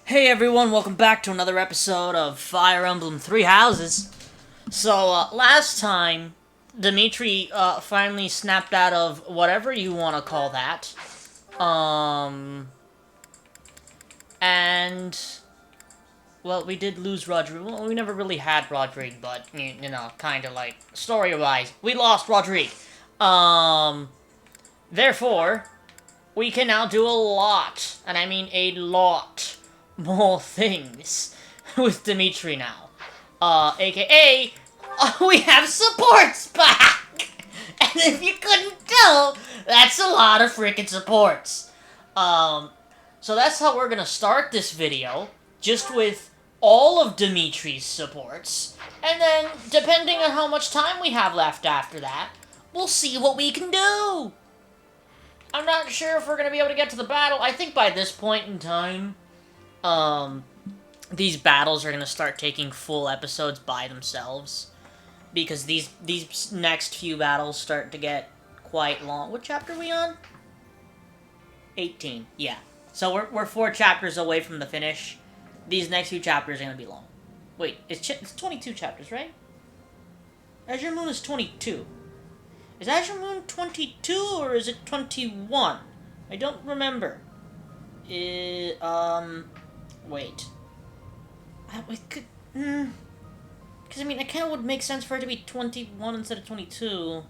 Hey everyone, welcome back to another episode of Fire Emblem Three Houses. So, last time, Dimitri, finally snapped out of whatever you want to call that. And, well, we did lose Rodrigue. Well, we never really had Rodrigue, but, you know, kind of like, story-wise, we lost Rodrigue. Therefore, we can now do a lot, and I mean a lot, more things with Dimitri now. AKA, we have supports back! And if you couldn't tell, that's a lot of freaking supports. So that's how we're gonna start this video, just with all of Dimitri's supports, and then, depending on how much time we have left after that, we'll see what we can do! I'm not sure if we're gonna be able to get to the battle. I think by this point in time, these battles are gonna start taking full episodes by themselves. Because these next few battles start to get quite long. What chapter are we on? 18, yeah. So we're 4 chapters away from the finish. These next few chapters are gonna be long. Wait, it's 22 chapters, right? Azure Moon is 22. Is Azure Moon 22 or is it 21? I don't remember. Wait. Because, I mean, it kind of would make sense for it to be 21 instead of 22.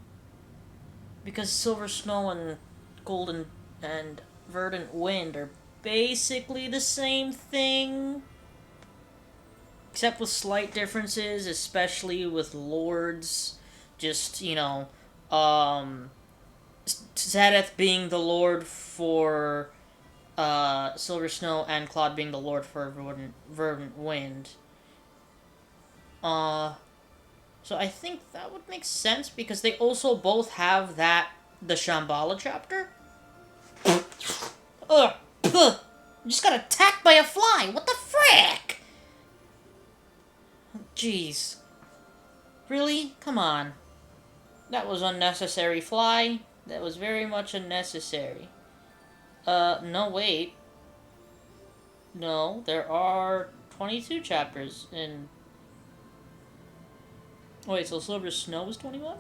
Because Silver Snow and Golden and Verdant Wind are basically the same thing. Except with slight differences, especially with Lords. Just, you know, Zadeth being the Lord for Silver Snow and Claude being the Lord for Verdant Wind. So I think that would make sense because they also both have the Shambhala chapter. Ugh, just got attacked by a fly. What the frick? Jeez. Really? Come on. That was unnecessary, fly. That was very much unnecessary. No, wait. No, there are 22 chapters in... Wait, so Silver Snow is 21?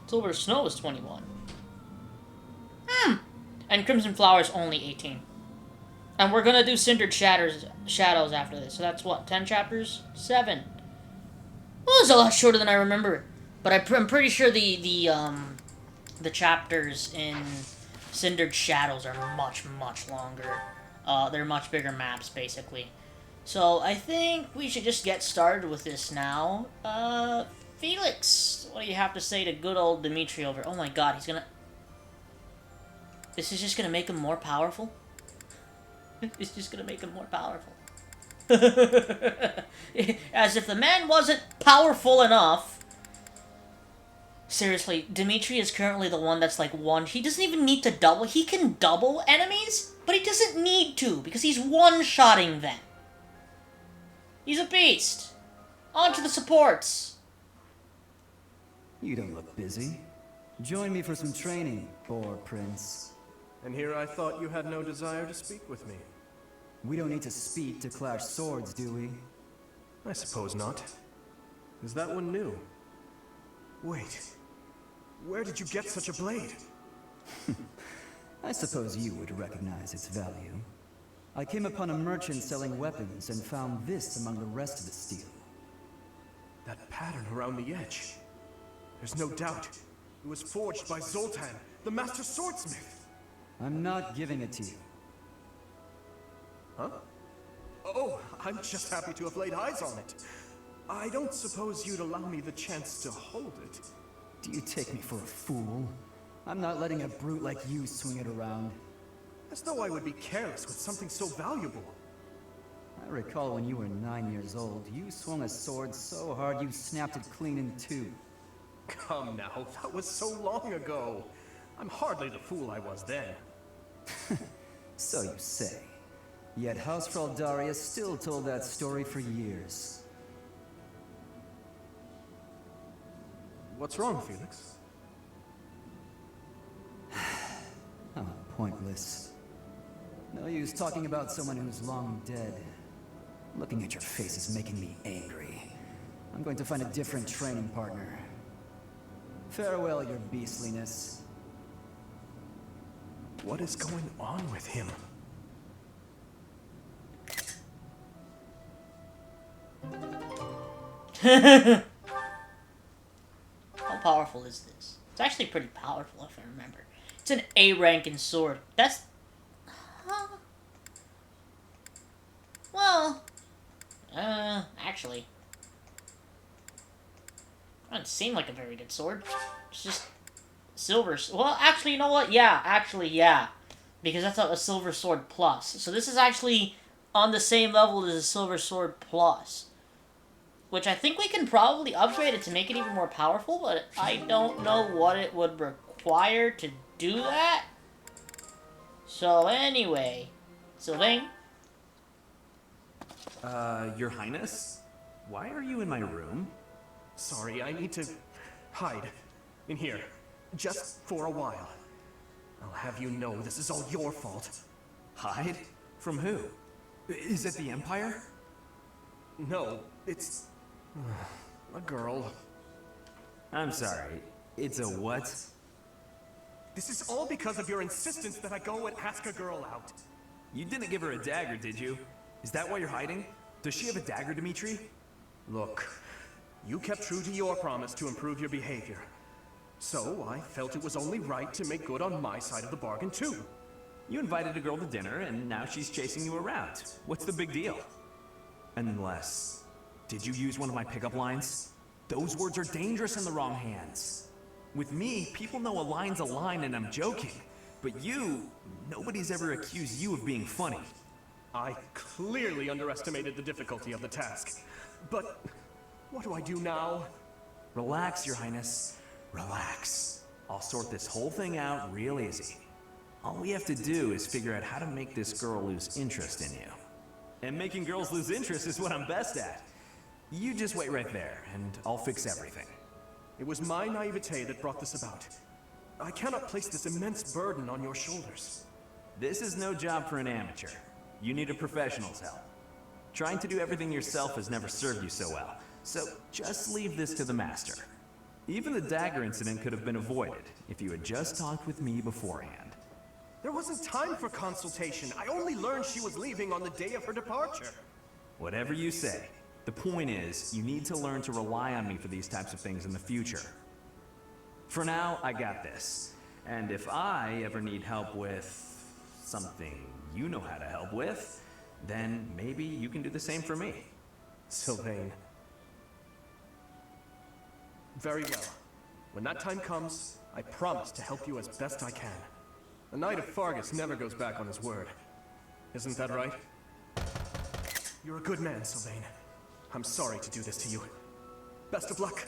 Silver Snow is 21. And Crimson Flower is only 18. And we're gonna do Cindered Shadows after this. So that's what, 10 chapters? 7. Well, it's a lot shorter than I remember. But I'm pretty sure the chapters in Cindered Shadows are much, much longer. They're much bigger maps, basically. So I think we should just get started with this now. Felix, what do you have to say to good old Dimitri over? Oh my god, he's gonna... This is just gonna make him more powerful? It's just gonna make him more powerful. As if the man wasn't powerful enough. Seriously, Dimitri is currently the one that's like one. He doesn't even need to double. He can double enemies, but he doesn't need to because he's one-shotting them. He's a beast. On to the supports. You don't look busy. Join me for some training, Boar Prince. And here I thought you had no desire to speak with me. We don't need to speak to clash swords, do we? I suppose not. Is that one new? Wait. Where did you get such a blade? I suppose you would recognize its value. I came upon a merchant selling weapons and found this among the rest of the steel. That pattern around the edge. There's no doubt. It was forged by Zoltan, the master swordsmith. I'm not giving it to you. Huh? Oh, I'm just happy to have laid eyes on it. I don't suppose you'd allow me the chance to hold it. Do you take me for a fool? I'm not letting a brute like you swing it around. As though I would be careless with something so valuable. I recall when you were 9 years old, you swung a sword so hard you snapped it clean in two. Come now, that was so long ago. I'm hardly the fool I was then. So you say. Yet House Fraldaria still told that story for years. What's wrong, Felix? Pointless. No use talking about someone who's long dead. Looking at your face is making me angry. I'm going to find a different training partner. Farewell, your beastliness. What is going on with him? How powerful is this? It's actually pretty powerful if I remember. It's an A ranking sword. That's... Well... actually... It doesn't seem like a very good sword. It's just... Silver... Well, actually, you know what? Yeah, actually, yeah. Because that's a Silver Sword Plus. So this is actually on the same level as a Silver Sword Plus. Which I think we can probably upgrade it to make it even more powerful, but I don't know what it would require to do that. So anyway, Sylvain? Your Highness? Why are you in my room? Sorry, I need to hide in here, just for a while. I'll have you know this is all your fault. Hide? From who? Is it the Empire? No, it's a girl. I'm sorry. It's a what? This is all because of your insistence that I go and ask a girl out. You didn't give her a dagger, did you? Is that why you're hiding? Does she have a dagger, Dimitri? Look, you kept true to your promise to improve your behavior. So I felt it was only right to make good on my side of the bargain too. You invited a girl to dinner, and now she's chasing you around. What's the big deal? Unless... Did you use one of my pickup lines? Those words are dangerous in the wrong hands. With me, people know a line's a line and I'm joking. But you, nobody's ever accused you of being funny. I clearly underestimated the difficulty of the task. But what do I do now? Relax, Your Highness. Relax. I'll sort this whole thing out real easy. All we have to do is figure out how to make this girl lose interest in you. And making girls lose interest is what I'm best at. You just wait right there, and I'll fix everything. It was my naivete that brought this about. I cannot place this immense burden on your shoulders. This is no job for an amateur. You need a professional's help. Trying to do everything yourself has never served you so well, so just leave this to the master. Even the dagger incident could have been avoided if you had just talked with me beforehand. There wasn't time for consultation. I only learned she was leaving on the day of her departure. Whatever you say. The point is, you need to learn to rely on me for these types of things in the future. For now, I got this. And if I ever need help with something you know how to help with, then maybe you can do the same for me. Sylvain. Very well. When that time comes, I promise to help you as best I can. A Knight of Fargus never goes back on his word. Isn't that right? You're a good man, Sylvain. I'm sorry to do this to you. Best of luck.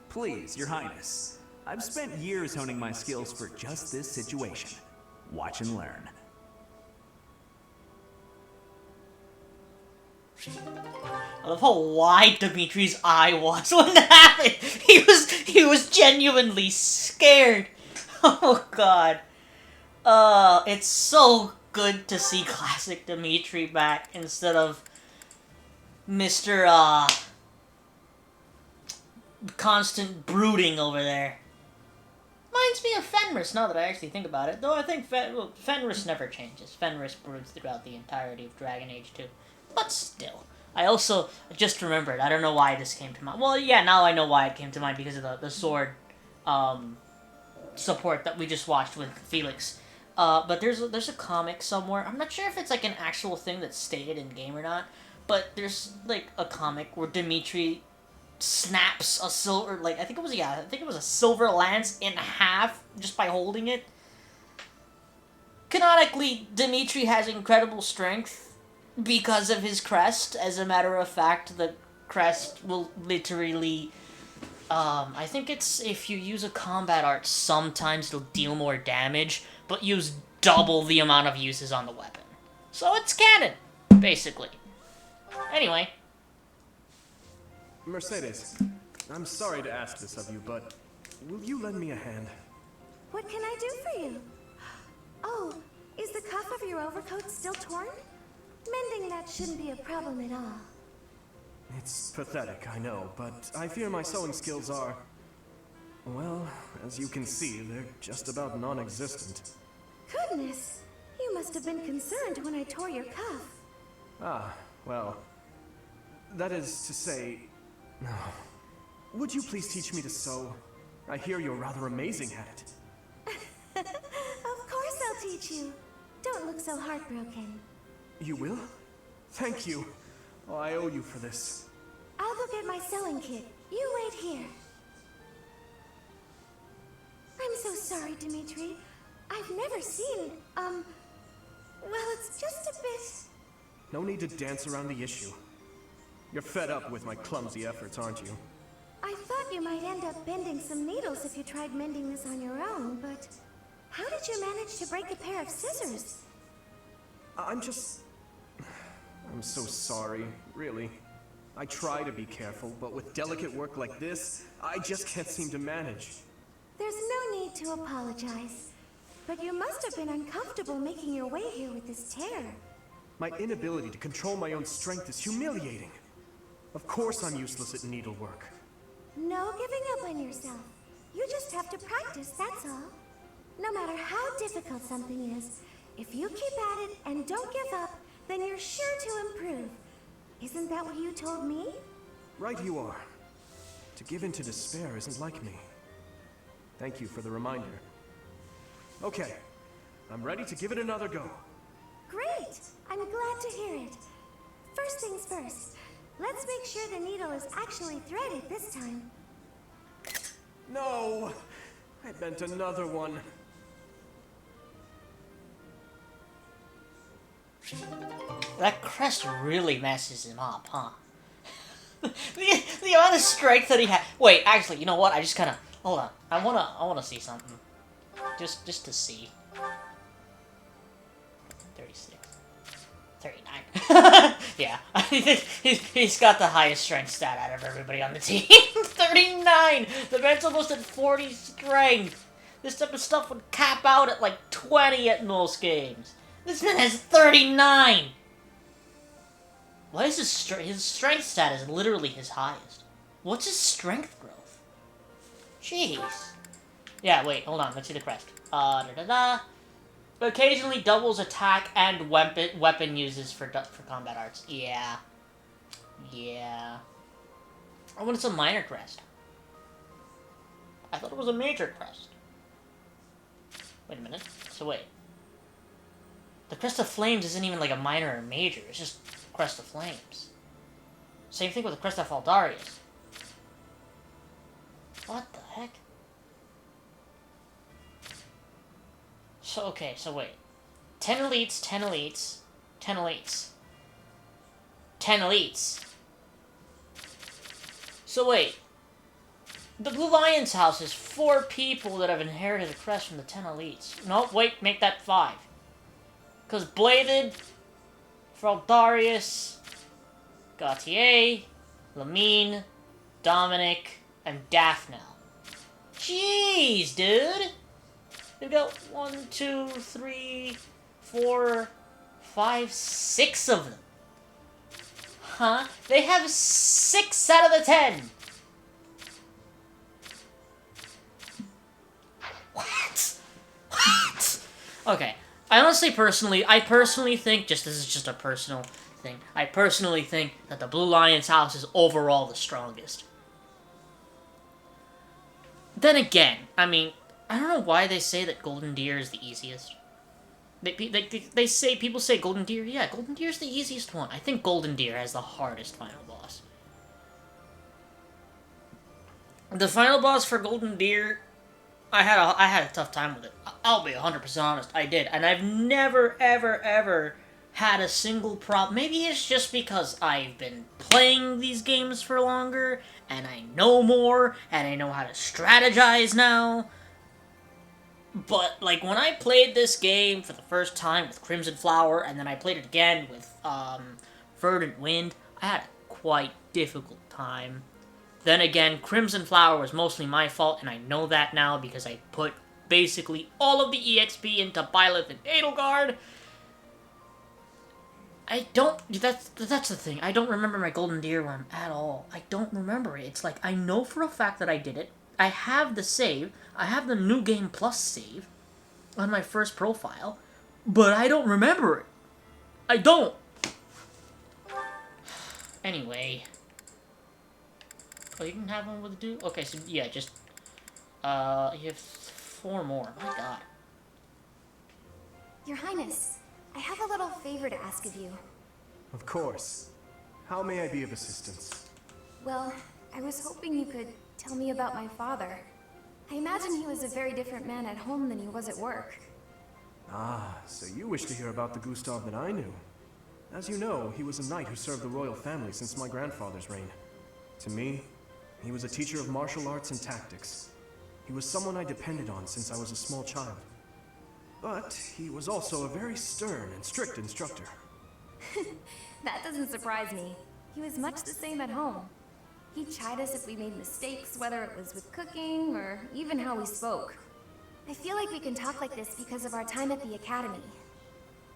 Please, Your Highness. I've spent years honing my skills for just this situation. Watch and learn. I love how wide Dimitri's eye was when that happened. He was genuinely scared. Oh god. It's so good to see classic Dimitri back instead of Mr. Constant brooding over there. Reminds me of Fenris, now that I actually think about it. Though I think Fenris never changes. Fenris broods throughout the entirety of Dragon Age 2. But still. I also just remembered, I don't know why this came to mind. Well, yeah, now I know why it came to mind, because of the sword support that we just watched with Felix. But there's a comic somewhere. I'm not sure if it's like an actual thing that's stated in game or not. But there's like a comic where Dimitri snaps a silver, like I think it was a silver lance in half just by holding it. Canonically, Dimitri has incredible strength because of his crest. As a matter of fact, the crest will literally, I think it's if you use a combat art, sometimes it'll deal more damage, but use double the amount of uses on the weapon. So it's canon, basically. Anyway. Mercedes, I'm sorry to ask this of you, but will you lend me a hand? What can I do for you? Oh, is the cuff of your overcoat still torn? Mending that shouldn't be a problem at all. It's pathetic, I know, but I fear my sewing skills are... Well, as you can see, they're just about non-existent. Goodness, you must have been concerned when I tore your cuff. Ah, well... That is to say... Would you please teach me to sew? I hear you're rather amazing at it. Of course I'll teach you. Don't look so heartbroken. You will? Thank you. Oh, I owe you for this. I'll go get my sewing kit. You wait here. I'm so sorry, Dimitri. I've never seen, well, it's just a bit... No need to dance around the issue. You're fed up with my clumsy efforts, aren't you? I thought you might end up bending some needles if you tried mending this on your own, but... How did you manage to break a pair of scissors? I'm so sorry, really. I try to be careful, but with delicate work like this, I just can't seem to manage. There's no need to apologize. But you must have been uncomfortable making your way here with this tear. My inability to control my own strength is humiliating. Of course I'm useless at needlework. No giving up on yourself. You just have to practice, that's all. No matter how difficult something is, if you keep at it and don't give up, then you're sure to improve. Isn't that what you told me? Right you are. To give in to despair isn't like me. Thank you for the reminder. Okay, I'm ready to give it another go. Great! I'm glad to hear it. First things first, let's make sure the needle is actually threaded this time. No! I meant another one. That crest really messes him up, huh? the amount of strength that he had. Wait, actually, you know what? I just kind of hold on. I wanna see something. Just to see. 36. 39. Yeah. he's got the highest strength stat out of everybody on the team. 39! The man's almost at 40 strength. This type of stuff would cap out at like 20 at most games. This man has 39! What is his strength stat is literally his highest. What's his strength growth? Jeez. Yeah, wait, hold on, let's see the crest. Occasionally doubles attack and weapon uses for combat arts. Yeah. Yeah. Oh, but it's a minor crest. I thought it was a major crest. Wait a minute. So wait. The Crest of Flames isn't even like a minor or major. It's just Crest of Flames. Same thing with the Crest of Aldarius. What the heck? So, okay, so wait. 10 elites, 10 elites, 10 elites. 10 elites. So wait. The Blue Lion's house is 4 people that have inherited the crest from the 10 elites. Nope, wait, make that 5. Because Bladed, Fraldarius, Gautier, Lamine, Dominic, and Daphne. Jeez, dude! They've got 1, 2, 3, 4, 5, 6 of them. Huh? They have 6 out of the 10! What? What? Okay. I personally think, this is just a personal thing, I personally think that the Blue Lion's house is overall the strongest. Then again, I mean, I don't know why they say that Golden Deer is the easiest. People say Golden Deer, yeah, Golden Deer is the easiest one. I think Golden Deer has the hardest final boss. The final boss for Golden Deer, I had a tough time with it. I'll be 100% honest, I did. And I've never, ever, ever had a single problem. Maybe it's just because I've been playing these games for longer, and I know more, and I know how to strategize now. But, like, when I played this game for the first time with Crimson Flower, and then I played it again with, Verdant Wind, I had a quite difficult time. Then again, Crimson Flower was mostly my fault, and I know that now because I put basically all of the EXP into Byleth and Edelgard. I don't... That's the thing. I don't remember my Golden Deer one at all. I don't remember it. It's like, I know for a fact that I did it. I have the save. I have the New Game Plus save on my first profile. But I don't remember it. I don't. Anyway. Oh, you can have one with dude? Okay, so yeah, just... you have 4 more. My god. Your Highness, I have a little favor to ask of you. Of course. How may I be of assistance? Well, I was hoping you could tell me about my father. I imagine he was a very different man at home than he was at work. Ah, so you wish to hear about the Gustav that I knew. As you know, he was a knight who served the royal family since my grandfather's reign. To me, he was a teacher of martial arts and tactics. He was someone I depended on since I was a small child. But he was also a very stern and strict instructor. That doesn't surprise me. He was much the same at home. He'd chide us if we made mistakes, whether it was with cooking or even how we spoke. I feel like we can talk like this because of our time at the academy.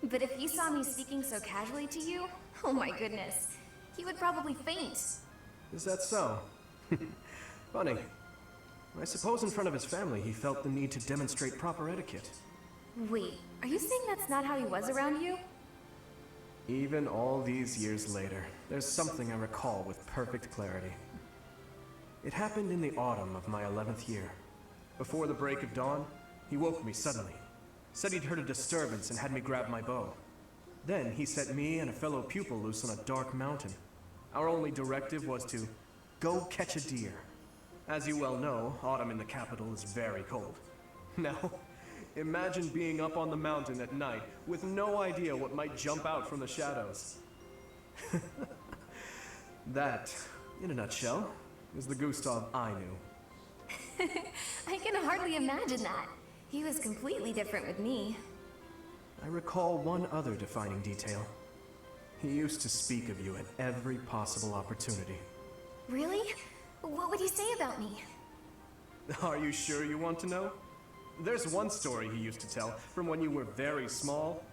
But if he saw me speaking so casually to you, oh my goodness, he would probably faint. Is that so? Funny. I suppose in front of his family he felt the need to demonstrate proper etiquette. Wait, are you saying that's not how he was around you? Even all these years later, there's something I recall with perfect clarity. It happened in the autumn of my 11th year. Before the break of dawn, he woke me suddenly. Said he'd heard a disturbance and had me grab my bow. Then he set me and a fellow pupil loose on a dark mountain. Our only directive was to go catch a deer. As you well know, autumn in the capital is very cold. Now, imagine being up on the mountain at night with no idea what might jump out from the shadows. That, in a nutshell, is the Gustav I knew. I can hardly imagine that. He was completely different with me. I recall one other defining detail. He used to speak of you at every possible opportunity. Really? What would he say about me? Are you sure you want to know? There's one story he used to tell from when you were very small.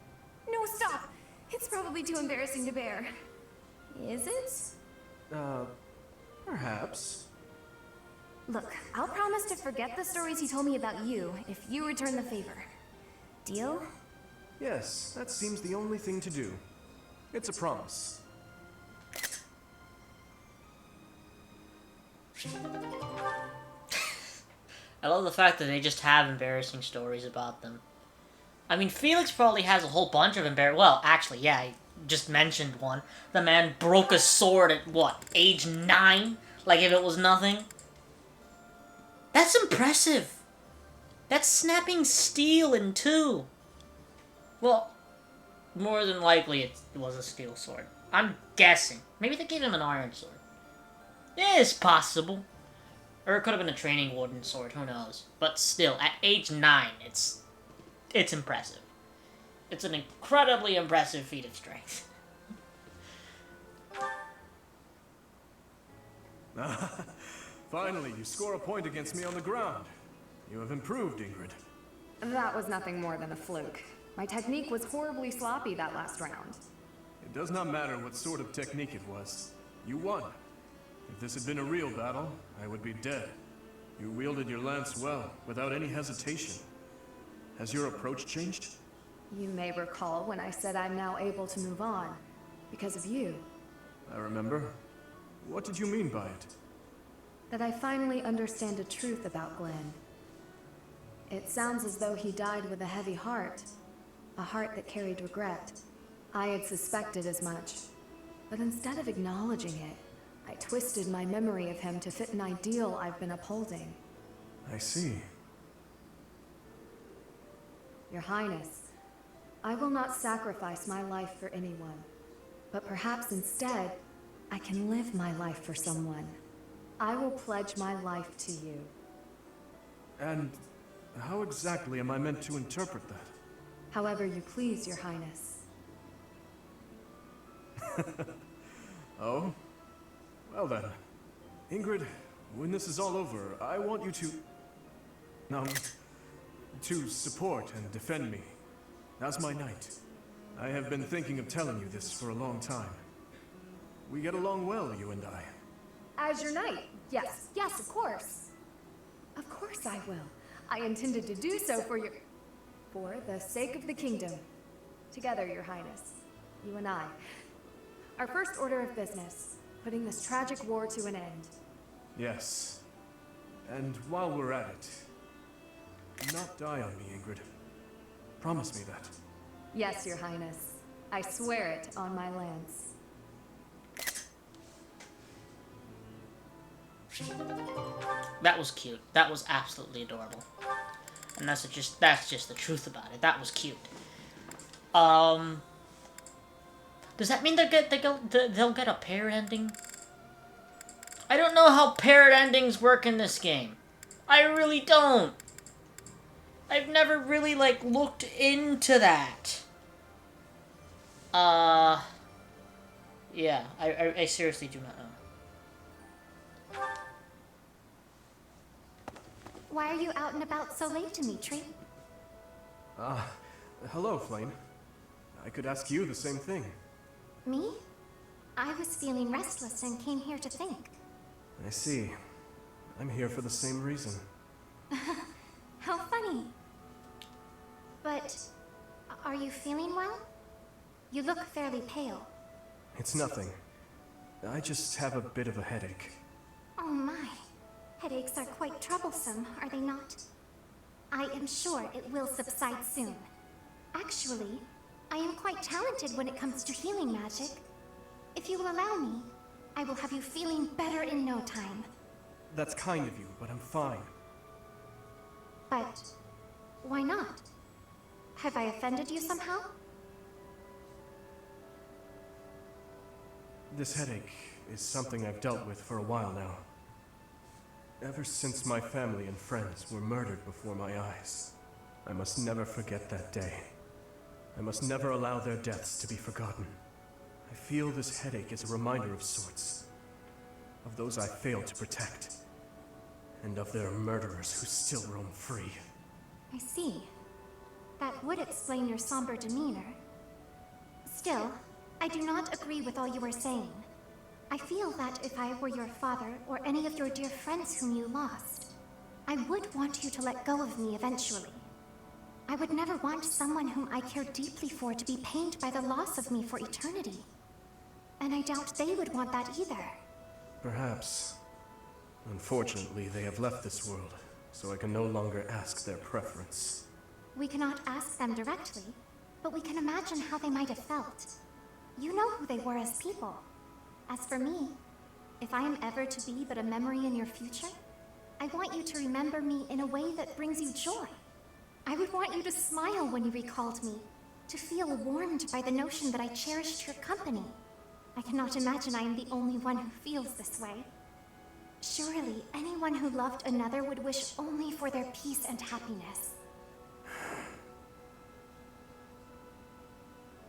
No, stop! It's probably too embarrassing to bear. Is it? Perhaps. Look, I'll promise to forget the stories he told me about you if you return the favor. Deal? Yes, that seems the only thing to do. It's a promise. I love the fact that they just have embarrassing stories about them. I mean, Felix probably has a whole bunch of well, actually, yeah, I just mentioned one. The man broke a sword at, what, age 9? Like if it was nothing? That's impressive! That's snapping steel in 2. Well, more than likely it was a steel sword. I'm guessing. Maybe they gave him an iron sword. It's possible. Or it could have been a training wooden sword, who knows. But still, at age 9, it's impressive. It's an incredibly impressive feat of strength. Finally, you score a point against me on the ground. You have improved, Ingrid. That was nothing more than a fluke. My technique was horribly sloppy that last round. It does not matter what sort of technique it was. You won. If this had been a real battle, I would be dead. You wielded your lance well, without any hesitation. Has your approach changed? You may recall when I said I'm now able to move on, because of you. I remember. What did you mean by it? That I finally understand the truth about Glenn. It sounds as though he died with a heavy heart. A heart that carried regret. I had suspected as much. But instead of acknowledging it, I twisted my memory of him to fit an ideal I've been upholding. I see. Your Highness, I will not sacrifice my life for anyone. But perhaps instead, I can live my life for someone. I will pledge my life to you. And how exactly am I meant to interpret that? However you please, Your Highness. Oh? Well then. Ingrid, when this is all over, I want you to... To support and defend me. As my knight. I have been thinking of telling you this for a long time. We get along well, you and I. As your knight? Yes, yes, of course. Of course I will. I intended to do so for the sake of the kingdom. Together, your highness. You and I. Our first order of business. Putting this tragic war to an end. Yes. And while we're at it, do not die on me, Ingrid. Promise me that. Yes, your highness. I swear it on my lance. That was cute. That was absolutely adorable. And that's just the truth about it. That was cute. Does that mean they'll get a paired ending? I don't know how paired endings work in this game. I really don't. I've never really, like, looked into that. Yeah, I seriously do not know. Why are you out and about so late, Dimitri? Hello, Flame. I could ask you the same thing. Me? I was feeling restless and came here to think. I see. I'm here for the same reason. How funny. But, are you feeling well? You look fairly pale. It's nothing. I just have a bit of a headache. Oh my. Headaches are quite troublesome, are they not? I am sure it will subside soon. Actually, I am quite talented when it comes to healing magic. If you will allow me, I will have you feeling better in no time. That's kind of you, but I'm fine. But, why not? Have I offended you somehow? This headache is something I've dealt with for a while now. Ever since my family and friends were murdered before my eyes. I must never forget that day. I must never allow their deaths to be forgotten. I feel this headache is a reminder of sorts. Of those I failed to protect. And of their murderers who still roam free. I see. That would explain your somber demeanor. Still, I do not agree with all you are saying. I feel that if I were your father or any of your dear friends whom you lost, I would want you to let go of me eventually. I would never want someone whom I care deeply for to be pained by the loss of me for eternity. And I doubt they would want that either. Perhaps. Unfortunately, they have left this world, so I can no longer ask their preference. We cannot ask them directly, but we can imagine how they might have felt. You know who they were as people. As for me, if I am ever to be but a memory in your future, I want you to remember me in a way that brings you joy. I would want you to smile when you recalled me, to feel warmed by the notion that I cherished your company. I cannot imagine I am the only one who feels this way. Surely, anyone who loved another would wish only for their peace and happiness.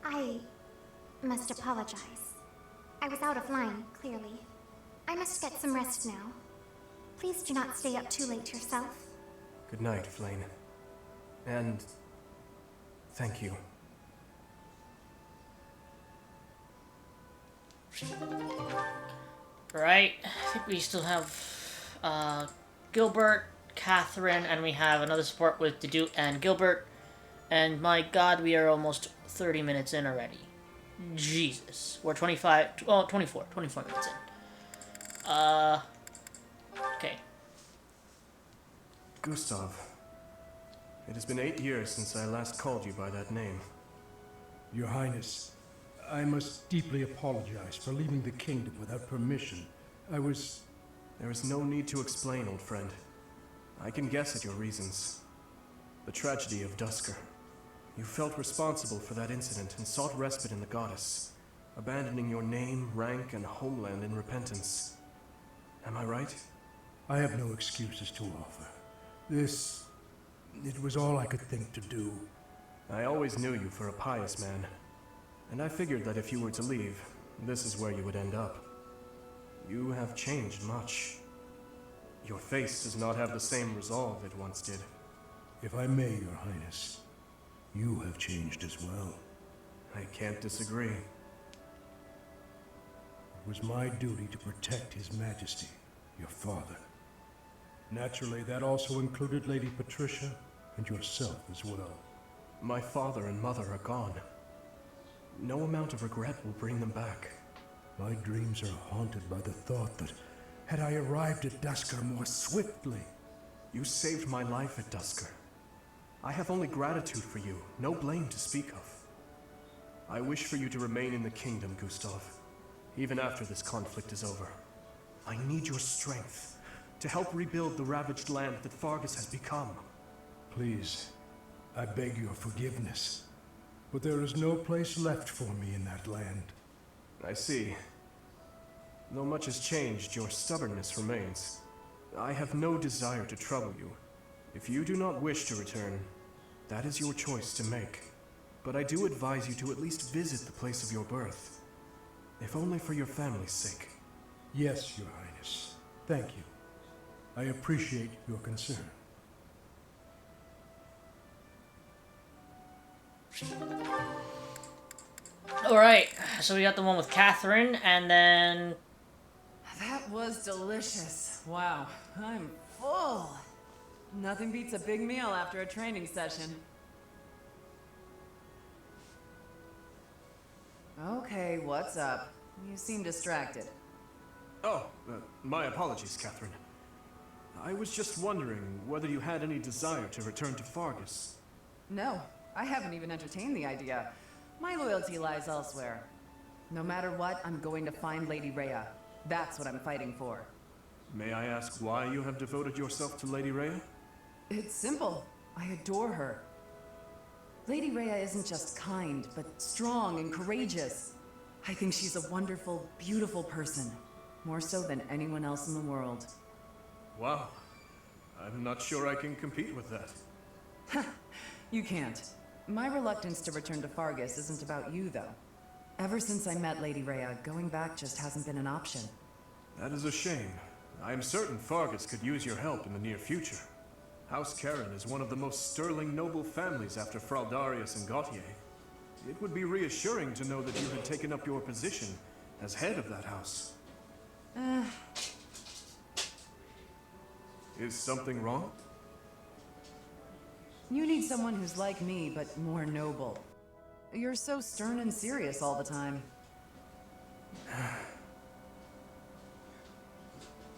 I must apologize. I was out of line, clearly. I must get some rest now. Please do not stay up too late yourself. Good night, Flame. And thank you. Right, I think we still have Gilbert, Catherine, and we have another support with Deduke and Gilbert. And my god, we are almost 30 minutes in already. Jesus. We're 24 minutes in. Okay. Gustav. It has been 8 years since I last called you by that name. Your Highness, I must deeply apologize for leaving the kingdom without permission. There is no need to explain, old friend. I can guess at your reasons. The tragedy of Dusker. You felt responsible for that incident and sought respite in the goddess, abandoning your name, rank, and homeland in repentance. Am I right? I have no excuses to offer. It was all I could think to do. I always knew you for a pious man, and I figured that if you were to leave, this is where you would end up. You have changed much. Your face does not have the same resolve it once did. If I may, Your Highness, you have changed as well. I can't disagree. It was my duty to protect His Majesty, your father. Naturally, that also included Lady Patricia and yourself as well. My father and mother are gone. No amount of regret will bring them back. My dreams are haunted by the thought that had I arrived at Dusker more swiftly... You saved my life at Dusker. I have only gratitude for you, no blame to speak of. I wish for you to remain in the kingdom, Gustav, even after this conflict is over. I need your strength to help rebuild the ravaged land that Fargus has become. Please, I beg your forgiveness, but there is no place left for me in that land. I see. Though much has changed, your stubbornness remains. I have no desire to trouble you. If you do not wish to return, that is your choice to make. But I do advise you to at least visit the place of your birth. If only for your family's sake. Yes, Your Highness. Thank you. I appreciate your concern. Alright, so we got the one with Catherine, and then... That was delicious. Wow, I'm full. Nothing beats a big meal after a training session. Okay, what's up? You seem distracted. Oh, my apologies, Catherine. I was just wondering whether you had any desire to return to Fargus. No, I haven't even entertained the idea. My loyalty lies elsewhere. No matter what, I'm going to find Lady Rhea. That's what I'm fighting for. May I ask why you have devoted yourself to Lady Rhea? It's simple. I adore her. Lady Rhea isn't just kind, but strong and courageous. I think she's a wonderful, beautiful person. More so than anyone else in the world. Wow. I'm not sure I can compete with that. You can't. My reluctance to return to Fargus isn't about you, though. Ever since I met Lady Rhea, going back just hasn't been an option. That is a shame. I am certain Fargus could use your help in the near future. House Karen is one of the most sterling noble families after Fraldarius and Gautier. It would be reassuring to know that you had taken up your position as head of that house. Is something wrong? You need someone who's like me, but more noble. You're so stern and serious all the time.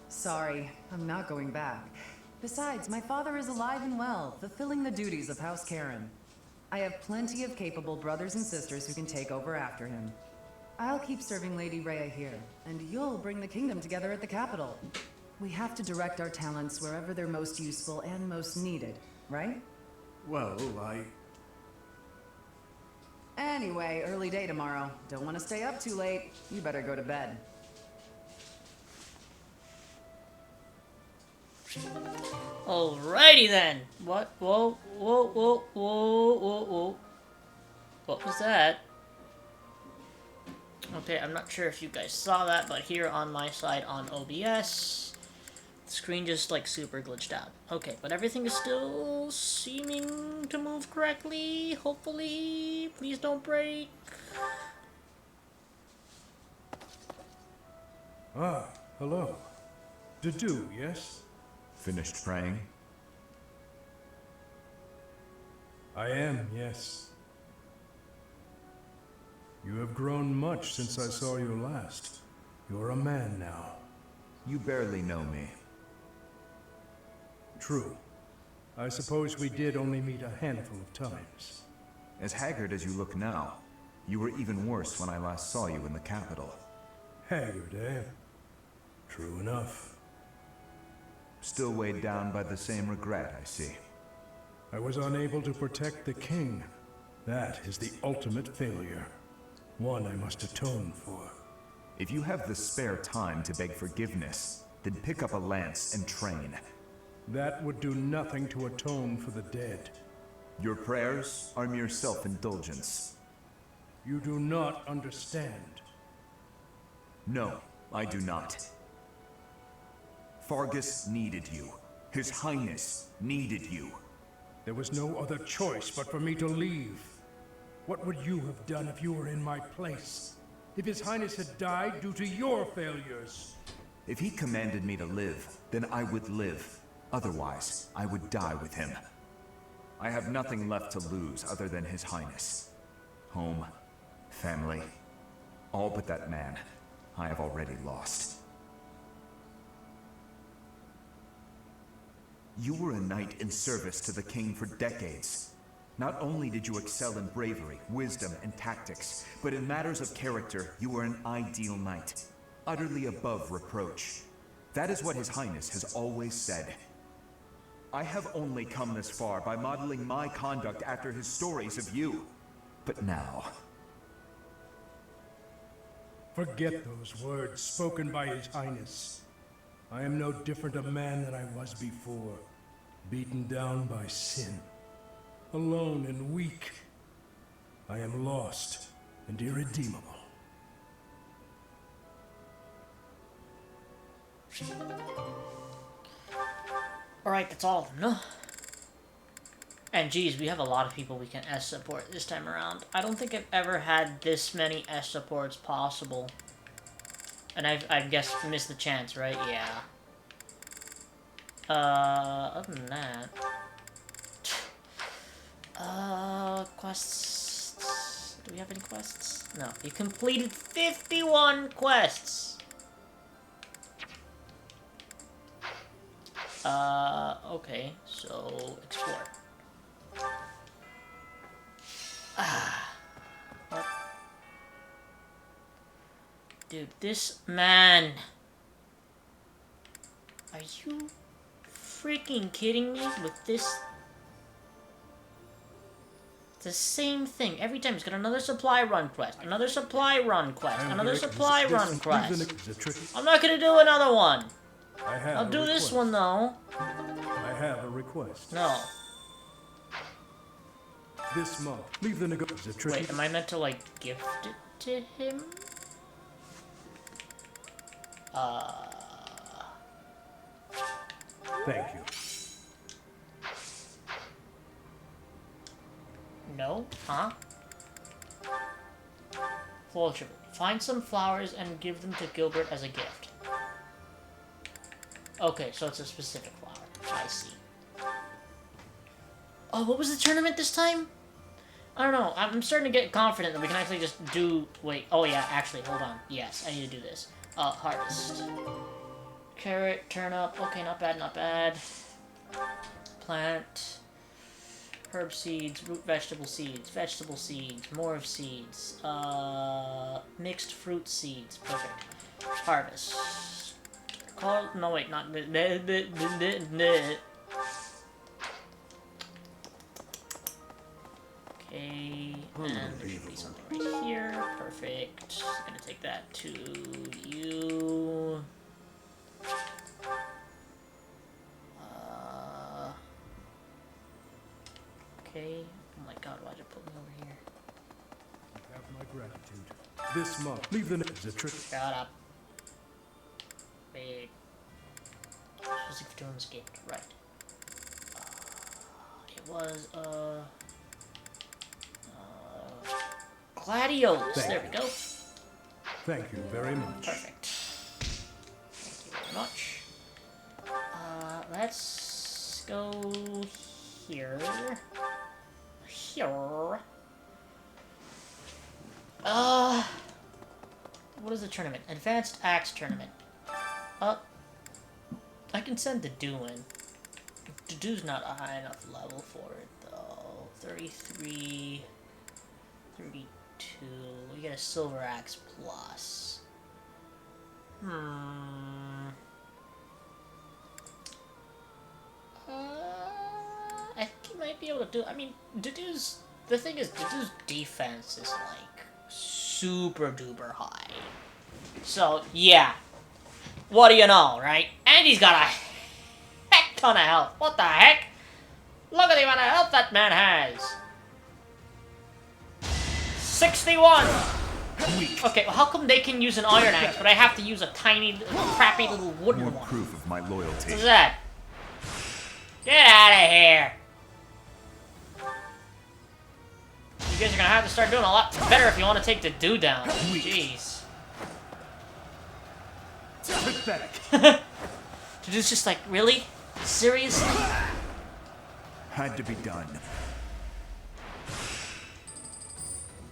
Sorry, I'm not going back. Besides, my father is alive and well, fulfilling the duties of House Karen. I have plenty of capable brothers and sisters who can take over after him. I'll keep serving Lady Rhea here, and you'll bring the kingdom together at the capital. We have to direct our talents wherever they're most useful and most needed, right? Well, Anyway, early day tomorrow. Don't want to stay up too late. You better go to bed. Alrighty then. What? Whoa, whoa, whoa, whoa, whoa, whoa. What was that? Okay, I'm not sure if you guys saw that, but here on my side on OBS, the screen just like super glitched out. Okay, but everything is still seeming to move correctly, hopefully. Please don't break. Ah, hello. Dedu, yes? Finished praying? I am, yes. You have grown much since I saw you last. You're a man now. You barely know me. True. I suppose we did only meet a handful of times. As haggard as you look now, you were even worse when I last saw you in the capital. Haggard, eh? True enough. Still weighed down by the same regret, I see. I was unable to protect the king. That is the ultimate failure. One I must atone for. If you have the spare time to beg forgiveness, then pick up a lance and train. That would do nothing to atone for the dead. Your prayers are mere self-indulgence. You do not understand. No, I do not. Fargus needed you. His Highness needed you. There was no other choice but for me to leave. What would you have done if you were in my place? If His Highness had died due to your failures? If he commanded me to live, then I would live. Otherwise, I would die with him. I have nothing left to lose other than His Highness. Home, family, all but that man I have already lost. You were a knight in service to the king for decades. Not only did you excel in bravery, wisdom, and tactics, but in matters of character, you were an ideal knight, utterly above reproach. That is what His Highness has always said. I have only come this far by modeling my conduct after his stories of you. But now... Forget those words spoken by His Highness. I am no different a man than I was before, beaten down by sin, alone and weak. I am lost and irredeemable. Alright, that's all of them, no? And geez, we have a lot of people we can S support this time around. I don't think I've ever had this many S supports possible. And I guess missed the chance, right? Yeah. Other than that... quests... Do we have any quests? No. You completed 51 quests! Okay. So, explore. What? Dude, this man... Are you freaking kidding me with this? It's the same thing. Every time he's got another supply run quest, another supply run quest, another supply run quest. I'm not gonna do another one. I'll do this one though. I have a request. No. This month, leave the negotiation. Wait, am I meant to like gift it to him? Thank you. No? Huh? Vulture. Find some flowers and give them to Gilbert as a gift. Okay, so it's a specific flower. I see. Oh, what was the tournament this time? I don't know. I'm starting to get confident that we can actually just do... Wait. Oh, yeah. Actually, hold on. Yes, I need to do this. Harvest. Carrot, turnip. Okay, not bad, not bad. Plant. Herb seeds, root vegetable seeds, more of seeds. Mixed fruit seeds. Perfect. Harvest. Call... No, wait, not... Okay, and there should be something right here. Perfect. Gonna take that to you. Okay. Oh my god, why'd it put me over here? You have my gratitude. This month, leave the negotiation. Shut up. Big. Supposed to be doing this gift, right? It was Gladios. There we go. Thank you very much. Perfect. Thank you very much. Let's go here. Here. What is the tournament? Advanced Axe Tournament. I can send Dedu in. Dedu's not a high enough level for it, though. 33... 32... We get a Silver Axe Plus. I think he might be able to do... I mean, Dedu's... The thing is, Dedu's defense is, like, super duper high. So, yeah. What do you know, right? And he's got a heck ton of health. What the heck? Look at the amount of health that man has. 61! Okay, well, how come they can use an iron axe, but I have to use a tiny, crappy little wooden More one? proof of my loyalty. What's that? Get out of here! You guys are gonna have to start doing a lot better if you want to take the dude down. Jeez. Pathetic. Dude's just like, really? Seriously? Had to be done.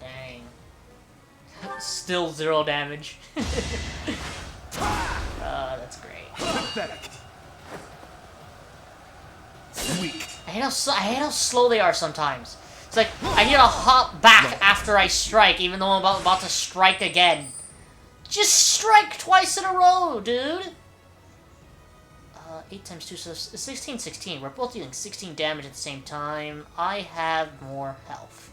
Dang. Still 0 damage. That's great. Pathetic. Weak. I hate how slow they are sometimes. It's like, I need to hop back after I strike, even though I'm about to strike again. Just strike twice in a row, dude! 8 times 2, so 16, 16. We're both dealing 16 damage at the same time. I have more health.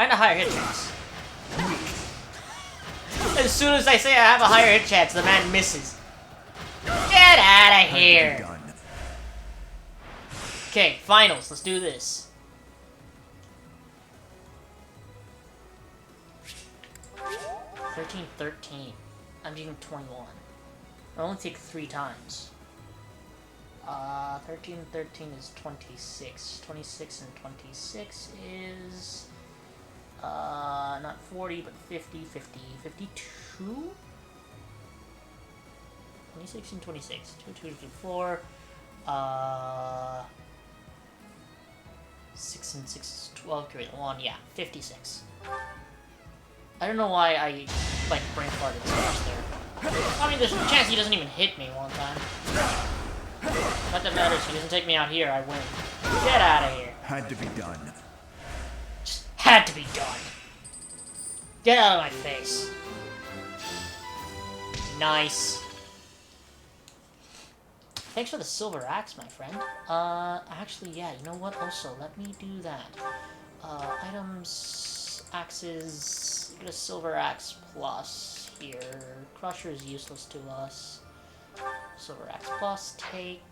And a higher hit chance. As soon as I say I have a higher hit chance, the man misses. Get out of here! Okay, finals. Let's do this. $13, I'm getting 21. I only take 3 times. 13 is 26. 26 and 26 is... not 40, but 50, 50, 52? 26 and 26. 2, 2, 2, 4. 6 and 6 is 12, carry the 1, yeah, 56. I don't know why I, like, brain farted so much there. I mean, there's a chance he doesn't even hit me one time. Not that matters, he doesn't take me out here, I win. Get out of here. Had to be done. Just had to be done. Get out of my face. Nice. Thanks for the silver axe, my friend. Actually, yeah, you know what? Also, let me do that. Items, axes, get a silver axe plus here. Crusher is useless to us. Silver axe plus, take,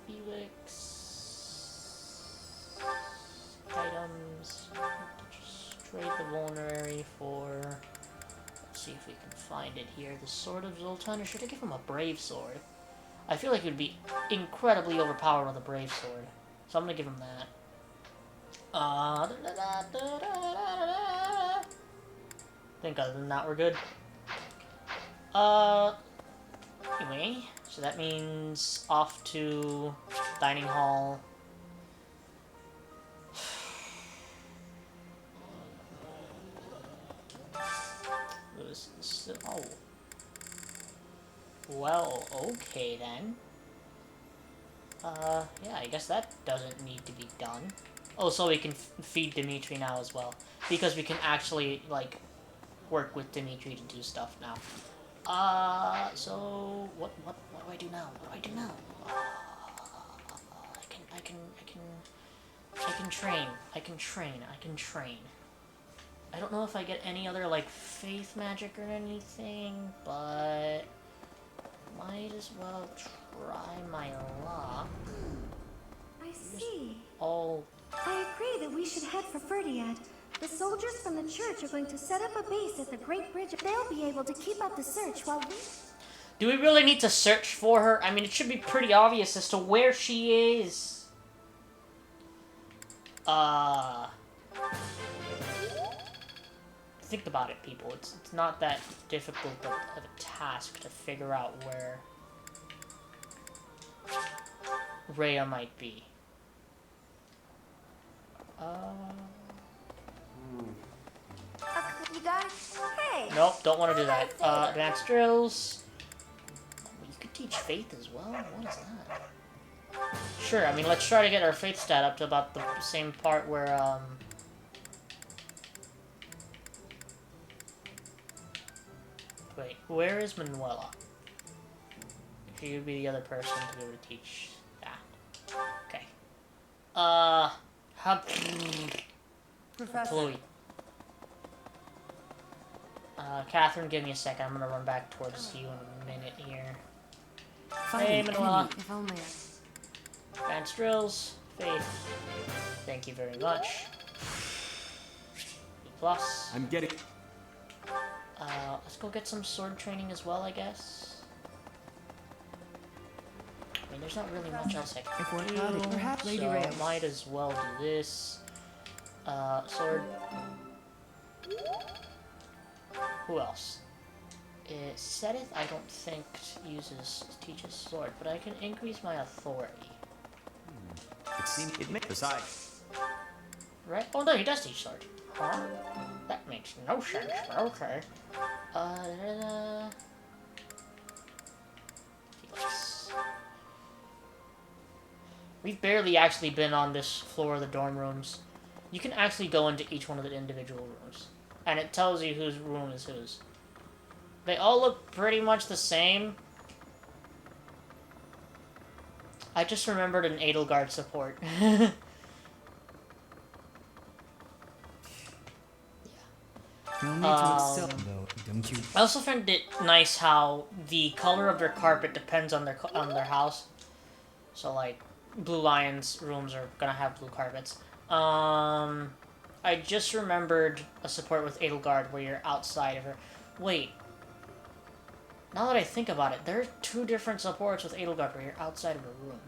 Felix. Items. Just trade the vulnerary for... Let's see if we can find it here. The Sword of Zoltan, or should I give him a Brave Sword? I feel like it would be incredibly overpowered with a Brave Sword. So I'm gonna give him that. I think other than that, we're good. Anyway, so that means off to dining hall. Oh. Well, okay then. Yeah, I guess that doesn't need to be done. Oh, so we can feed Dimitri now as well. Because we can actually, like, work with Dimitri to do stuff now. So, what do I do now? What do I do now? I can train. I don't know if I get any other, like, faith magic or anything, but... might as well try my luck. I see. Oh. I agree that we should head for Ferdiad. The soldiers from the church are going to set up a base at the Great Bridge. They'll be able to keep up the search while we... Do we really need to search for her? I mean, it should be pretty obvious as to where she is. Think about it, people. It's not that difficult of a task to figure out where Rhea might be. You guys? Hey! Nope, don't want to do that. Advanced drills. Oh, you could teach faith as well? What is that? Sure, I mean, let's try to get our faith stat up to about the same part where, Wait, where is Manuela? She would be the other person to be able to teach that. Okay. Professor. Chloe. Catherine, give me a second. I'm gonna run back towards you in a minute here. Hey, Manuela. If only Advanced drills. Faith. Thank you very much. B+. I'm getting... Let's go get some sword training as well, I guess. I mean, there's not really much else I If we're can caught, do, perhaps Lady so Rhea- might as well do this. Sword. Who else? Sedith, I don't think teaches sword, but I can increase my authority. It seems it makes besides. Right? Oh no, he does teach sword. Huh? That makes no sense, but okay. Yes. We've barely actually been on this floor of the dorm rooms. You can actually go into each one of the individual rooms, and it tells you whose room is whose. They all look pretty much the same. I just remembered an Edelgard support. You'll need to excel, though, don't you? I also find it nice how the color of their carpet depends on their house. So like, Blue Lion's rooms are gonna have blue carpets. I just remembered a support with Edelgard where you're outside of her. Wait. Now that I think about it, there are 2 different supports with Edelgard where you're outside of her room.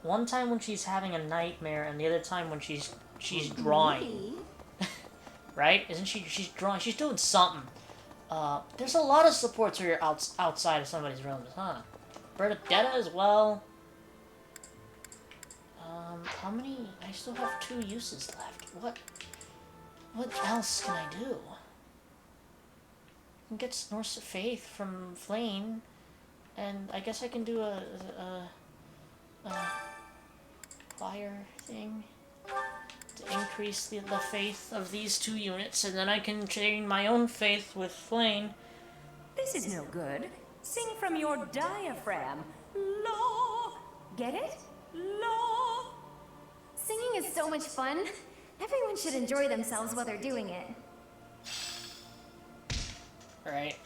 One time when she's having a nightmare, and the other time when she's drawing. Right? Isn't she's drawing? She's doing something. There's a lot of supports where you're outside of somebody's rooms, huh? Bernadetta as well. How many? I still have 2 uses left. What else can I do? I can get Snor's Faith from Flame, and I guess I can do a fire thing to increase the faith of these 2 units, and then I can chain my own faith with Flame. This is no good. Sing from your diaphragm. Law. Get it? Law. Singing is so much fun. Everyone should enjoy themselves while they're doing it. Right.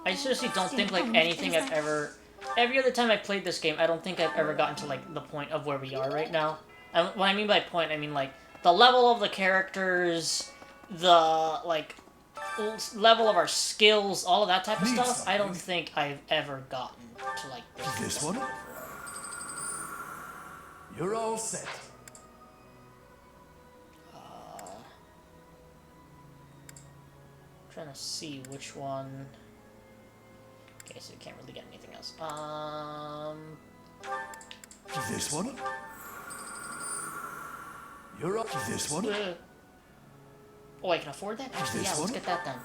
I seriously don't think like anything I've ever... Every other time I played this game, I don't think I've ever gotten to like the point of where we are right now. And what I mean by point, I mean like the level of the characters, the like level of our skills, all of that type of stuff. I don't think I've ever gotten to like This one? You're all set. Trying to see which one. Okay, so we can't really get anything else. This one? You're up. This one? Oh, I can afford that? Actually, This yeah, let's one? get that done.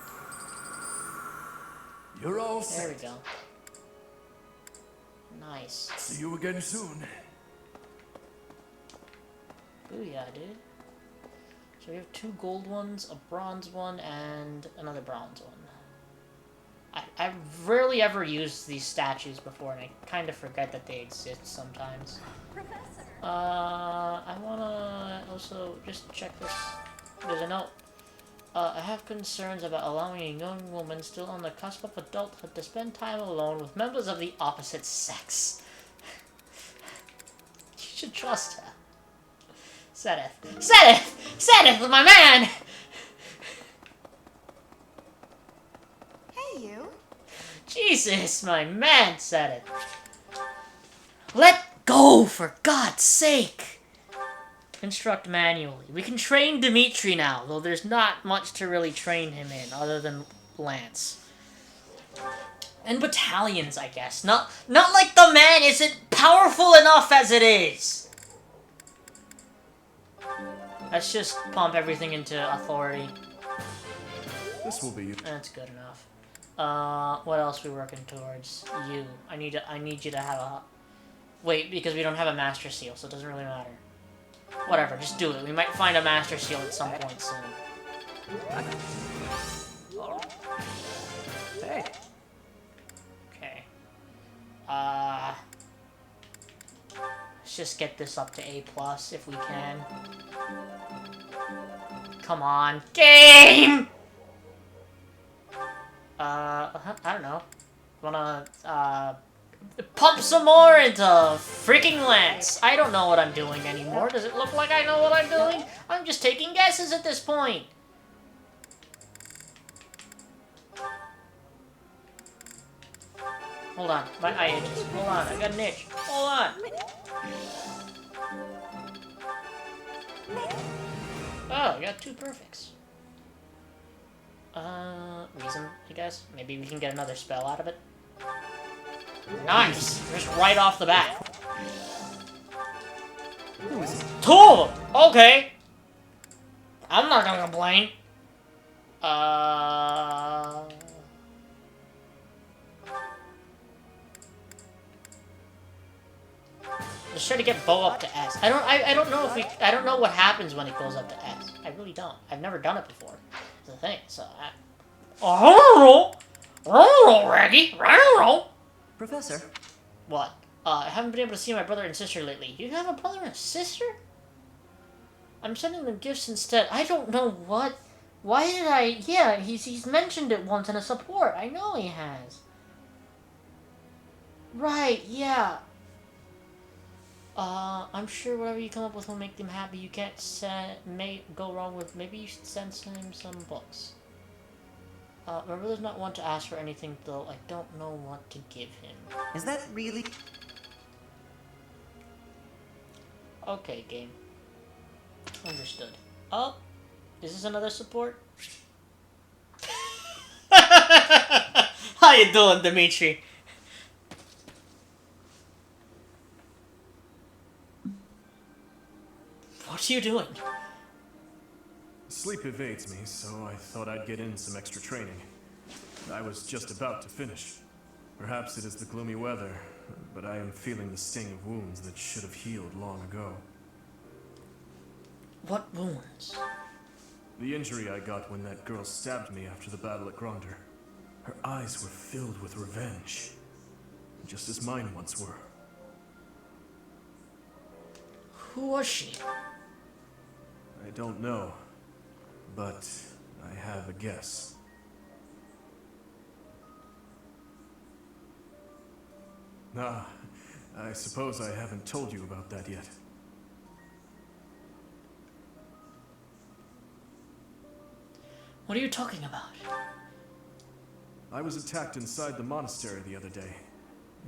You're all There set. we go. Nice. See you again soon. Ooh, yeah, dude. So we have 2 gold ones, a bronze one, and another bronze one. I've rarely ever used these statues before, and I kind of forget that they exist sometimes. Professor. I wanna also just check this. There's a note. I have concerns about allowing a young woman still on the cusp of adulthood to spend time alone with members of the opposite sex. You should trust her. Sedith! Sedith! Sedith, my man! Hey, you. Jesus, my man, Sedith. Let go, for God's sake! Construct manually. We can train Dimitri now, though there's not much to really train him in, other than Lance. And battalions, I guess. Not like the man isn't powerful enough as it is! Let's just pump everything into authority. This will be. That's good enough. What else are we working towards? You. I need you to have a... Wait, because we don't have a Master Seal, so it doesn't really matter. Whatever, just do it. We might find a Master Seal at some point soon. Hey. Okay. Let's just get this up to A+ if we can. Come on. Game! I don't know. Wanna, pump some more into freaking Lance. I don't know what I'm doing anymore. Does it look like I know what I'm doing? I'm just taking guesses at this point. Hold on. My eye itches. Hold on. I got an itch. Hold on. Oh, I got 2 perfects. Reason, I guess. Maybe we can get another spell out of it. Nice! Just right off the bat. 2 of them! Okay! I'm not gonna complain. Let's try to get Bo up to S. I don't know if I don't know what happens when it goes up to S. I really don't. I've never done it before. It's the thing, so I don't know, Raggy. I don't know. Professor, What? I haven't been able to see my brother and sister lately. You have a brother and a sister? I'm sending them gifts instead. I don't know what. Why did I? Yeah, he's mentioned it once in a support. I know he has. Right, yeah. I'm sure whatever you come up with will make them happy. You can't go wrong with. Maybe you should send him some books. My brother's not one to ask for anything, though. I don't know what to give him. is that really... Okay, game. Understood. Oh, is this another support? How you doing, Dimitri? What are you doing? Sleep evades me, so I thought I'd get in some extra training. I was just about to finish. Perhaps it is the gloomy weather, but I am feeling the sting of wounds that should have healed long ago. What wounds? The injury I got when that girl stabbed me after the battle at Gronder. Her eyes were filled with revenge, just as mine once were. Who was she? I don't know, but I have a guess. Ah, I suppose I haven't told you about that yet. What are you talking about? I was attacked inside the monastery the other day.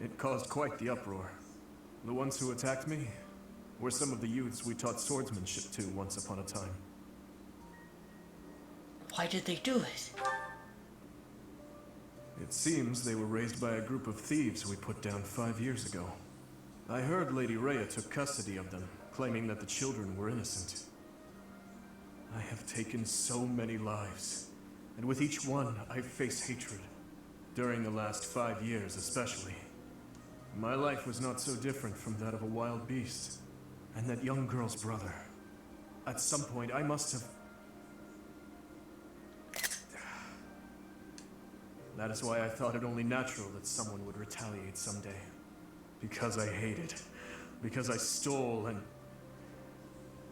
It caused quite the uproar. The ones who attacked me were some of the youths we taught swordsmanship to once upon a time. Why did they do it? It seems they were raised by a group of thieves we put down 5 years ago. I heard Lady Rhea took custody of them, claiming that the children were innocent. I have taken so many lives, and with each one, I face hatred. During the last 5 years, especially. My life was not so different from that of a wild beast, and that young girl's brother. At some point, I must have... That is why I thought it only natural that someone would retaliate someday. Because I hated, because I stole, and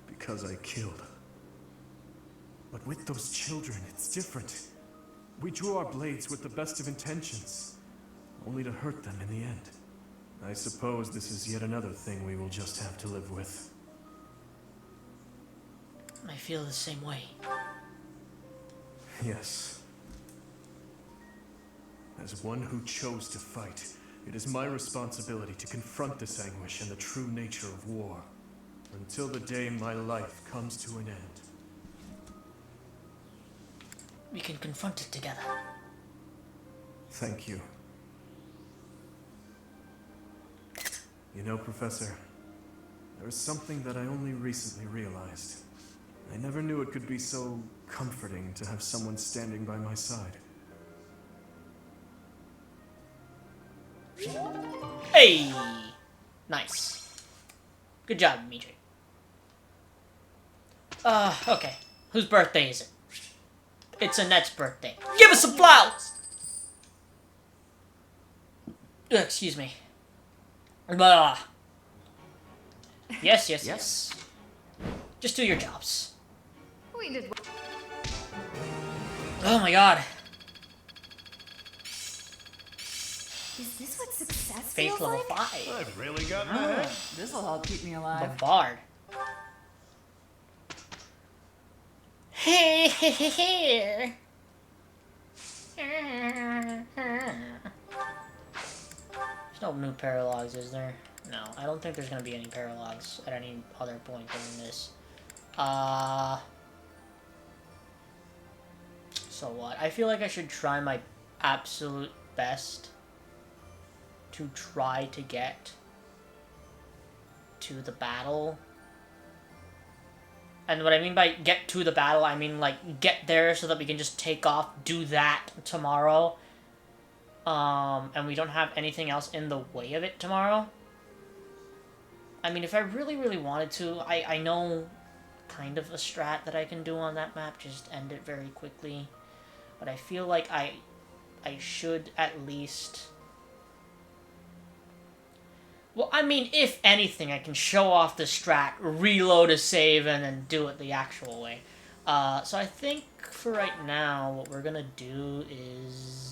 because I killed. But with those children, it's different. We drew our blades with the best of intentions, only to hurt them in the end. I suppose this is yet another thing we will just have to live with. I feel the same way. Yes. As one who chose to fight, it is my responsibility to confront this anguish and the true nature of war, until the day my life comes to an end. We can confront it together. Thank you. You know, Professor, there is something that I only recently realized. I never knew it could be so comforting to have someone standing by my side. Hey! Nice. Good job, Dimitri. Okay. Whose birthday is it? It's Annette's birthday. Give us some flowers! Excuse me. Blah. Yes, yes, yes. Just do your jobs. We did. Oh my god. Is this what success Faith feels level like? 5. I've really gotten ahead. This'll help keep me The alive. Bard. Hey, hey, hey, hey. There's no new paralogs, is there? No, I don't think there's gonna be any paralogs at any other point than this. So what? I feel like I should try my absolute best to try to get to the battle. And what I mean by get to the battle, I mean like get there so that we can just take off, do that tomorrow. And we don't have anything else in the way of it tomorrow. I mean, if I really, really wanted to, I know kind of a strat that I can do on that map, just end it very quickly. But I feel like I should at least... Well, I mean, if anything, I can show off the strat, reload a save, and then do it the actual way. So I think for right now, what we're gonna do is...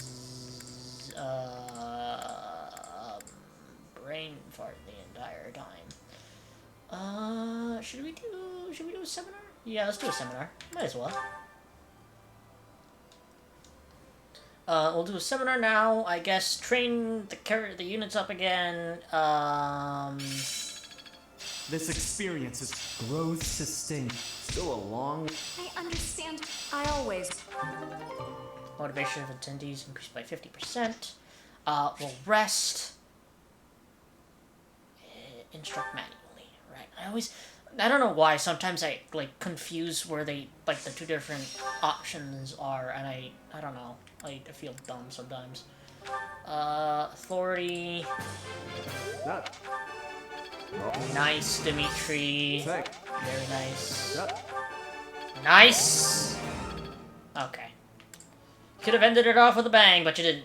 brain fart the entire time. Should we do a seminar? Yeah, let's do a seminar. Might as well. We'll do a seminar now, I guess. Train the units up again. This experience is Growth sustained. still a long... I understand. I always... Motivation of attendees increased by 50%. We'll rest. Instruct manually, right? I don't know why, sometimes I, like, confuse where they, like, the two different options are, and I don't know. I feel dumb sometimes. Authority. That. Nice, Dimitri. Check. Very nice. That. Nice! Okay. Could have ended it off with a bang, but you didn't.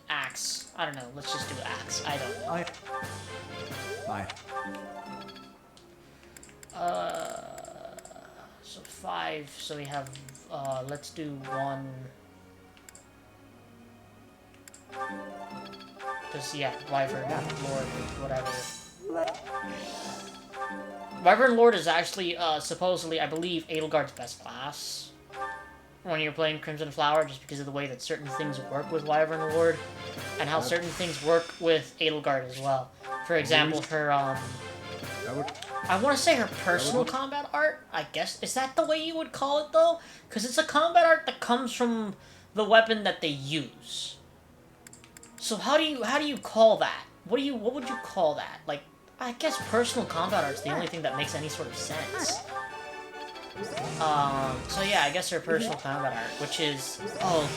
Axe. I don't know. Let's just do axe. I don't know. Bye. So 5. So we have, let's do 1. Just, yeah, Wyvern, Lord, whatever. Wyvern Lord is actually, supposedly, I believe, Edelgard's best class when you're playing Crimson Flower, just because of the way that certain things work with Wyvern Lord, and how certain things work with Edelgard as well. For example, her, I want to say her personal combat art, I guess. Is that the way you would call it, though? Because it's a combat art that comes from the weapon that they use. So how do you call that? What would you call that? Like, I guess personal combat art's the only thing that makes any sort of sense. So yeah, I guess her personal combat art, which is, oh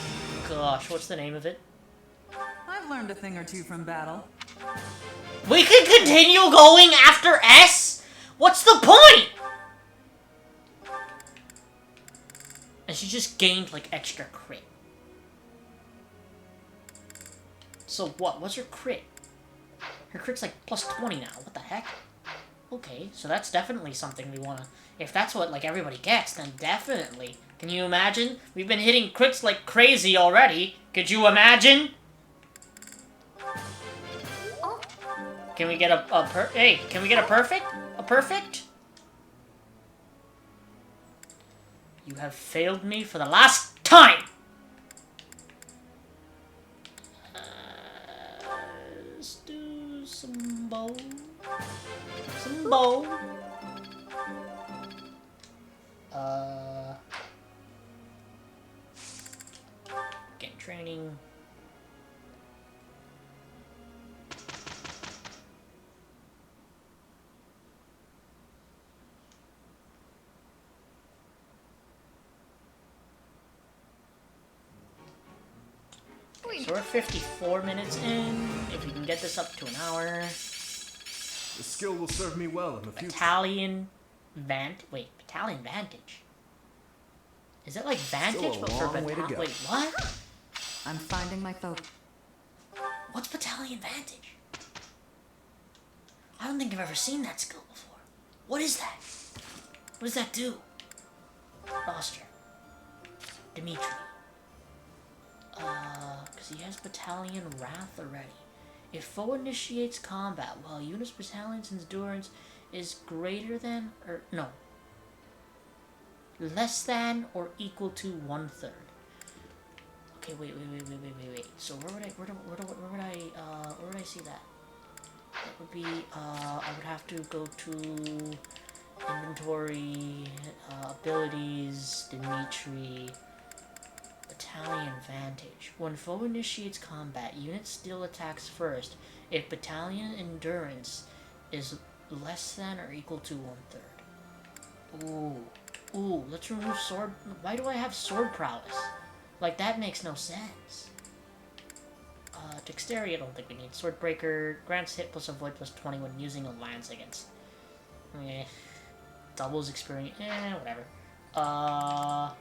gosh, what's the name of it? I've learned a thing or two from battle. We can continue going after S? What's the point? And she just gained, like, extra crit. So what? What's her crit? Her crit's like plus 20 now. What the heck? Okay, so that's definitely something we wanna... If that's what, like, everybody gets, then definitely. Can you imagine? We've been hitting crits like crazy already. Could you imagine? Can we get Hey, can we get a perfect? A perfect? You have failed me for the last time! Let's do some bow. Some bow. Get training. So we're 54 minutes in. If we can get this up to an hour. The skill will serve me well in the future. Battalion Vantage. Is it like Vantage, Still a but for long way to Battalion? go. Wait, what? I'm finding my focus. What's Battalion Vantage? I don't think I've ever seen that skill before. What is that? What does that do? Roster. Dimitri. Because he has Battalion Wrath already. If foe initiates combat while unit's battalion's endurance is greater than, or no, less than or equal to 1/3. Okay, wait. So where would I see that? That would be, I would have to go to inventory, abilities, Dimitri, battalion vantage. When foe initiates combat, units deal attacks first if battalion endurance is less than or equal to 1/3. Ooh, let's remove sword. Why do I have sword prowess? Like, that makes no sense. Dexterity, I don't think we need. Swordbreaker grants hit plus avoid plus 20 when using a lance against. Doubles experience. Whatever. I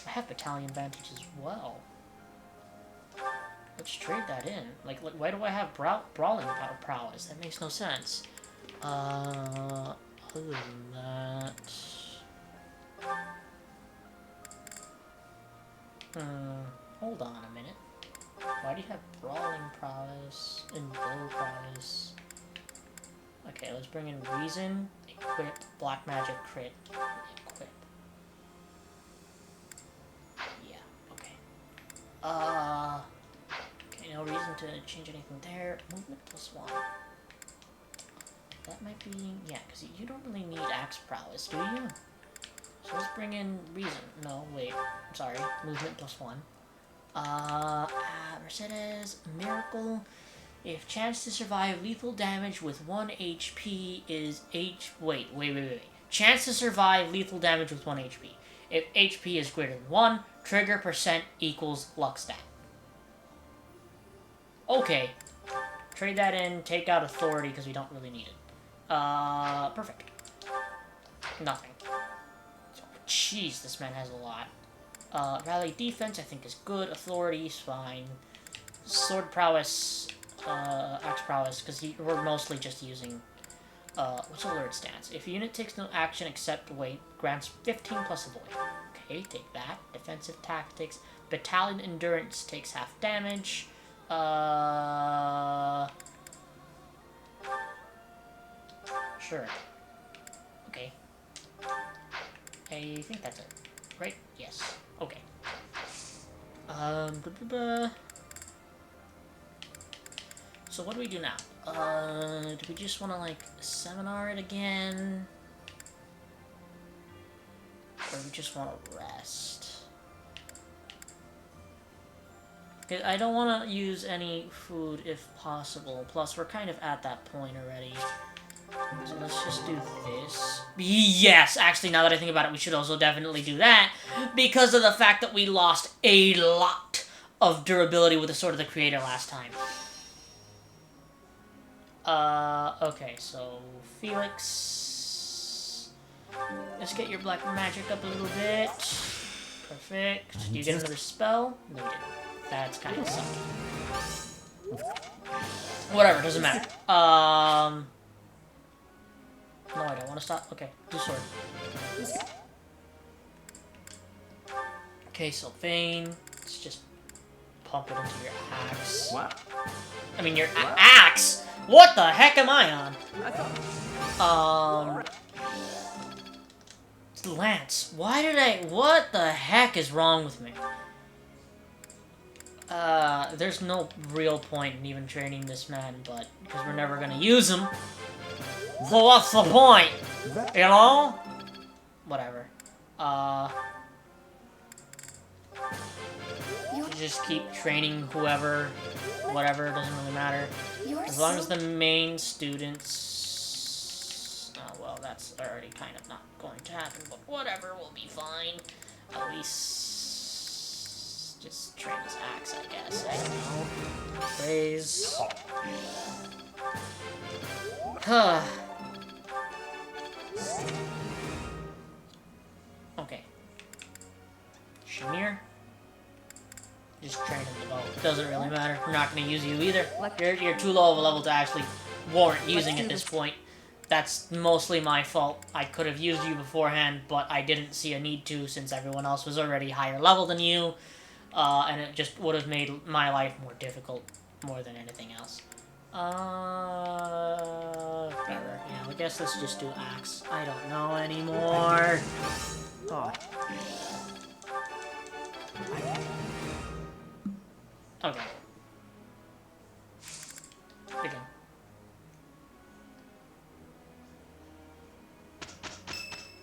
have battalion vantage as well. Let's trade that in. Like why do I have brawling prowess? That makes no sense. Other than that. Hold on a minute. Why do you have brawling prowess and bow prowess? Okay, let's bring in reason, equip, black magic crit, equip. Yeah, okay. Okay, no reason to change anything there. Movement +1. That might be, yeah, because you don't really need axe prowess, do you? So let's bring in reason. No, wait, I'm sorry. Movement +1. Mercedes, miracle. If chance to survive lethal damage with 1 HP is wait. Chance to survive lethal damage with 1 HP. If HP is greater than 1, trigger percent equals luck stat. Okay. Trade that in, take out authority because we don't really need it. Perfect. Nothing. Jeez, this man has a lot. Rally defense, I think, is good. Authority is fine. Sword prowess, axe prowess, because we're mostly just using, what's alert stance? If a unit takes no action except wait, grants 15 plus avoid. Okay, take that. Defensive tactics. Battalion endurance takes half damage. Sure. Okay. I think that's it. Right? Yes. Okay. So what do we do now? Do we just want to, like, seminar it again? Or do we just want to rest? I don't want to use any food if possible. Plus, we're kind of at that point already. So let's just do this. Yes! Actually, now that I think about it, we should also definitely do that. Because of the fact that we lost a lot of durability with the Sword of the Creator last time. Okay, so Felix. Let's get your black magic up a little bit. Perfect. Do you get another spell? No, you didn't. That's kind of sucky. Whatever, doesn't matter. No, I don't want to stop. Okay, do sword. Okay, Sylvain. Let's just pump it into your axe. What? I mean, your axe! What the heck am I on? Lance. Why did what the heck is wrong with me? There's no real point in even training this man, but, because we're never gonna use him. So what's the point? You know? Whatever. You just keep training whoever, whatever, doesn't really matter. As long as the main students... Oh, well, that's already kind of not going to happen, but whatever, we'll be fine. At least... just train his axe, I guess. I don't know. Praise. Okay. Shamir. Just train him to go. Doesn't really matter. We're not going to use you either. You're too low of a level to actually warrant using at this point. That's mostly my fault. I could have used you beforehand, but I didn't see a need to since everyone else was already higher level than you. And it just would have made my life more difficult more than anything else. Whatever. Yeah, I guess let's just do axe. I don't know anymore. Oh. Okay. Begin.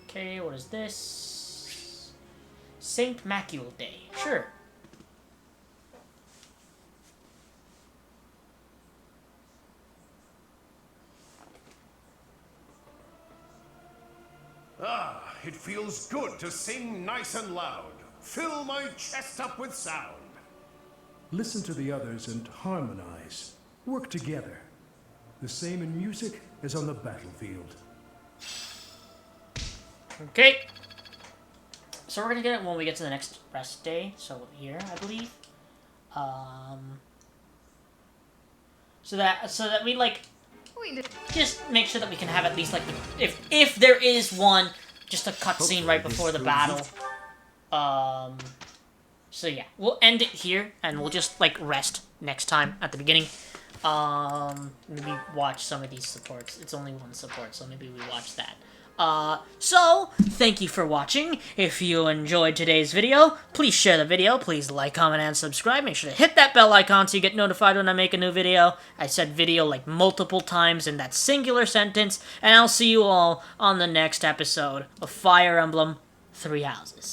Okay, what is this? Saint Macule Day. Sure. Ah, it feels good to sing nice and loud. Fill my chest up with sound. Listen to the others and harmonize. Work together. The same in music as on the battlefield. Okay. So we're gonna get it when we get to the next rest day. So here, I believe. So that we like just make sure that we can have at least like if there is one, just a cutscene right before the battle. So yeah, we'll end it here and we'll just like rest next time at the beginning. Maybe watch some of these supports. It's only one support, so maybe we watch that. So, thank you for watching. If you enjoyed today's video, please share the video. Please like, comment, and subscribe. Make sure to hit that bell icon so you get notified when I make a new video. I said video like multiple times in that singular sentence, and I'll see you all on the next episode of Fire Emblem 3 Houses.